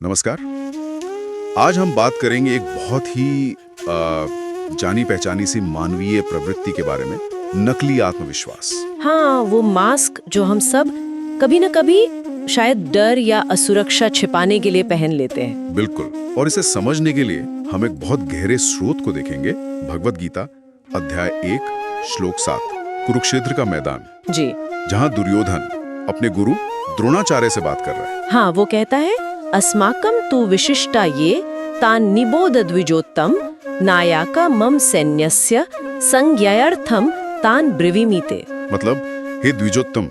नमस्कार। आज हम बात करेंगे एक बहुत ही जानी पहचानी सी मानवीय प्रवृत्ति के बारे में, नकली आत्मविश्वास। हाँ, वो मास्क जो हम सब कभी न कभी शायद डर या असुरक्षा छिपाने के लिए पहन लेते हैं। बिल्कुल। और इसे समझने के लिए हम एक बहुत गहरे स्रोत को देखेंगे, भगवत गीता अध्याय 1 श्लोक 7, कुरुक्षेत्र का मैदान, जी जहाँ दुर्योधन अपने गुरु द्रोणाचार्य से बात कर रहा है। हाँ, वो कहता है अस्माकं तु विशिष्टा ये तान् निबोध द्विजोत्तम नायाका मम सैन्यस्य संज्ञार्थम तान् ब्रवीमीते। मतलब, हे द्विजोत्तम,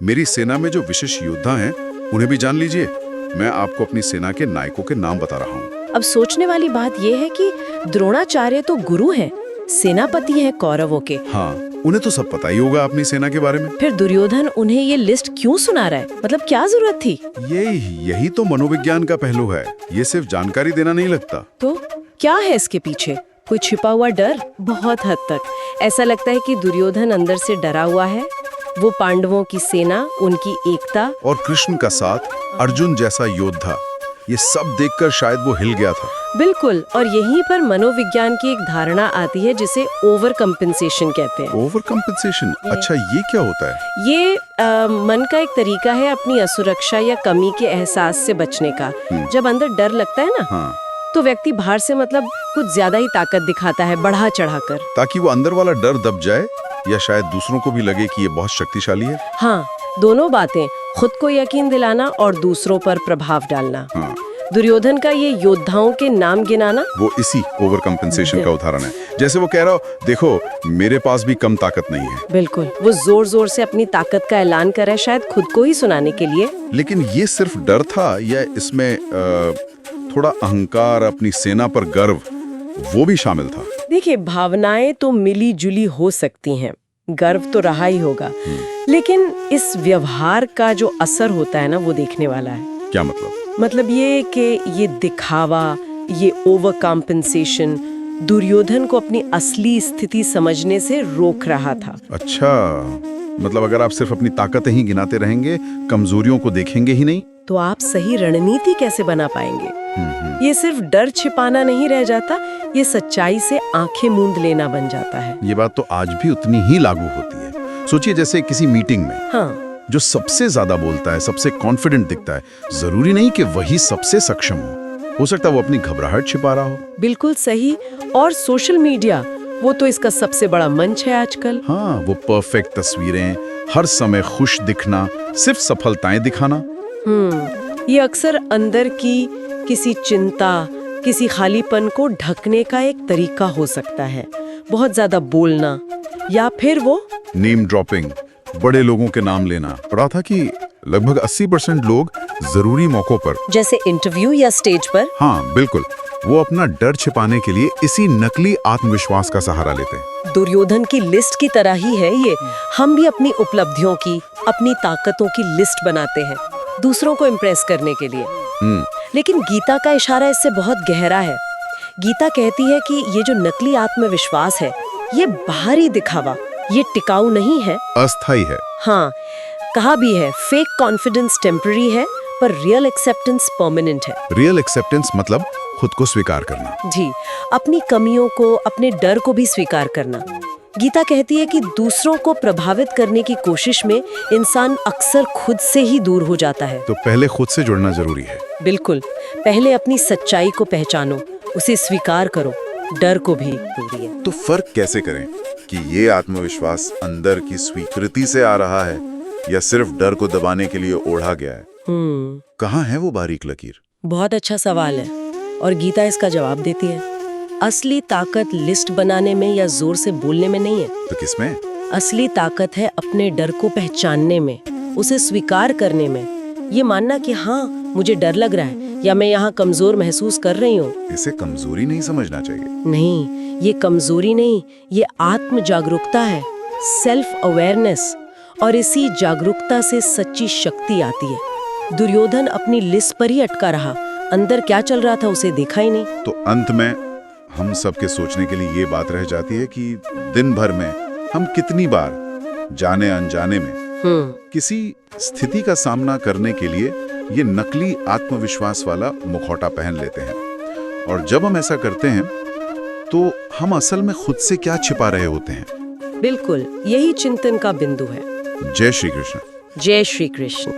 मेरी सेना में जो विशेष योद्धा हैं उन्हें भी जान लीजिए। मैं आपको अपनी सेना के नायकों के नाम बता रहा हूँ। अब सोचने वाली बात यह है कि द्रोणाचार्य तो गुरु हैं, सेनापति हैं कौरवों के। हाँ, उन्हें तो सब पता ही होगा अपनी सेना के बारे में। फिर दुर्योधन उन्हें ये लिस्ट क्यों सुना रहा है? मतलब क्या जरूरत थी? यही तो मनोविज्ञान का पहलू है। ये सिर्फ जानकारी देना नहीं लगता। तो क्या है इसके पीछे? कोई छिपा हुआ डर? बहुत हद तक ऐसा लगता है कि दुर्योधन अंदर से डरा हुआ है। वो पांडवों की सेना, उनकी एकता और कृष्ण का साथ, अर्जुन जैसा योद्धा, ये सब देखकर शायद वो हिल गया था। बिल्कुल। और यहीं पर मनोविज्ञान की एक धारणा आती है जिसे ओवर कंपेंसेशन कहते हैं। Over compensation? अच्छा, ये क्या होता है? ये मन का एक तरीका है अपनी असुरक्षा या कमी के एहसास से बचने का। जब अंदर डर लगता है ना, हाँ, तो व्यक्ति बाहर से मतलब कुछ ज्यादा ही ताकत दिखाता है, बढ़ा चढ़ाकर, ताकि वो अंदर वाला डर दब जाए या शायद दूसरों को भी लगे कि ये बहुत शक्तिशाली है। हाँ, दोनों बातें, खुद को यकीन दिलाना और दूसरों पर प्रभाव डालना। हाँ। दुर्योधन का ये योद्धाओं के नाम गिनाना, वो इसी ओवर कंपेंसेशन का उदाहरण है। जैसे वो कह रहा हो, देखो मेरे पास भी कम ताकत नहीं है। बिल्कुल। वो जोर जोर से अपनी ताकत का ऐलान कर रहा है, शायद खुद को ही सुनाने के लिए। लेकिन ये सिर्फ डर था या इसमें थोड़ा अहंकार, अपनी सेना पर गर्व, वो भी शामिल था? देखिए, भावनाएं तो मिली जुली हो सकती हैं, गर्व तो रहा ही होगा, लेकिन इस व्यवहार का जो असर होता है ना, वो देखने वाला है। क्या मतलब? मतलब ये कि ये दिखावा, ये ओवर कॉम्पेंसेशन दुर्योधन को अपनी असली स्थिति समझने से रोक रहा था। अच्छा, मतलब अगर आप सिर्फ अपनी ताकतें ही गिनाते रहेंगे, कमजोरियों को देखेंगे ही नहीं, तो आप सही रणनीति कैसे बना पाएंगे? ये सिर्फ डर छिपाना नहीं रह जाता, ये सच्चाई से आंखें मूंद लेना बन जाता है। ये बात तो आज भी उतनी ही लागू होती है। सोचिए, जैसे किसी मीटिंग में हाँ, जो सबसे ज्यादा बोलता है, सबसे कॉन्फिडेंट दिखता है, जरूरी नहीं कि वही सबसे सक्षम हो सकता है वो अपनी घबराहट छिपा रहा हो। बिल्कुल सही। और सोशल मीडिया, वो तो इसका सबसे बड़ा मंच है आजकल। हाँ, वो परफेक्ट तस्वीरें, हर समय खुश दिखना, सिर्फ सफलताएं दिखाना। ये अक्सर अंदर की किसी चिंता, किसी खालीपन को ढकने का एक तरीका हो सकता है। बहुत ज्यादा बोलना या फिर वो नेम ड्रॉपिंग, बड़े लोगों के नाम लेना। पढ़ा था कि लगभग 80% लोग जरूरी मौकों पर, जैसे इंटरव्यू या स्टेज पर, हाँ बिल्कुल, वो अपना डर छिपाने के लिए इसी नकली आत्मविश्वास का सहारा लेते हैं। दुर्योधन की लिस्ट की तरह ही है ये। हम भी अपनी उपलब्धियों की, अपनी ताकतों की लिस्ट बनाते हैं दूसरों को इम्प्रेस करने के लिए। लेकिन गीता का इशारा इससे बहुत गहरा है। गीता कहती है कि ये जो नकली आत्मविश्वास है, ये बाहरी दिखावा, ये टिकाऊ नहीं है, अस्थाई है। हाँ, कहा भी है फेक कॉन्फिडेंस टेम्पररी है, पर रियल एक्सेप्टेंस परमानेंट है। रियल एक्सेप्टेंस मतलब खुद को स्वीकार करना। जी, अपनी कमियों को, अपने डर को भी स्वीकार करना। गीता कहती है कि दूसरों को प्रभावित करने की कोशिश में इंसान अक्सर खुद से ही दूर हो जाता है। तो पहले खुद से जुड़ना जरूरी है। बिल्कुल। पहले अपनी सच्चाई को पहचानो, उसे स्वीकार करो, डर को भी दूरी है। तो फर्क कैसे करें कि ये आत्मविश्वास अंदर की स्वीकृति से आ रहा है या सिर्फ डर को दबाने के लिए ओढ़ा गया है? कहाँ है वो बारीक लकीर? बहुत अच्छा सवाल है और गीता इसका जवाब देती है। असली ताकत लिस्ट बनाने में या जोर से बोलने में नहीं है। तो किसमें? असली ताकत है अपने डर को पहचानने में, उसे स्वीकार करने में। ये मानना कि हाँ, मुझे डर लग रहा है या मैं यहाँ कमजोर महसूस कर रही हूँ। इसे कमजोरी नहीं समझना चाहिए। नहीं, ये कमजोरी नहीं, ये आत्म जागरूकता है, सेल्फ अवेयरनेस। और इसी जागरूकता से सच्ची शक्ति आती है। दुर्योधन अपनी लिस्ट पर ही अटका रहा, अंदर क्या चल रहा था उसे देखा ही नहीं। तो अंत में हम सबके सोचने के लिए ये बात रह जाती है कि दिन भर में हम कितनी बार जाने अनजाने में किसी स्थिति का सामना करने के लिए ये नकली आत्मविश्वास वाला मुखौटा पहन लेते हैं। और जब हम ऐसा करते हैं तो हम असल में खुद से क्या छिपा रहे होते हैं? बिल्कुल, यही चिंतन का बिंदु है। जय श्री कृष्ण। जय श्री कृष्ण।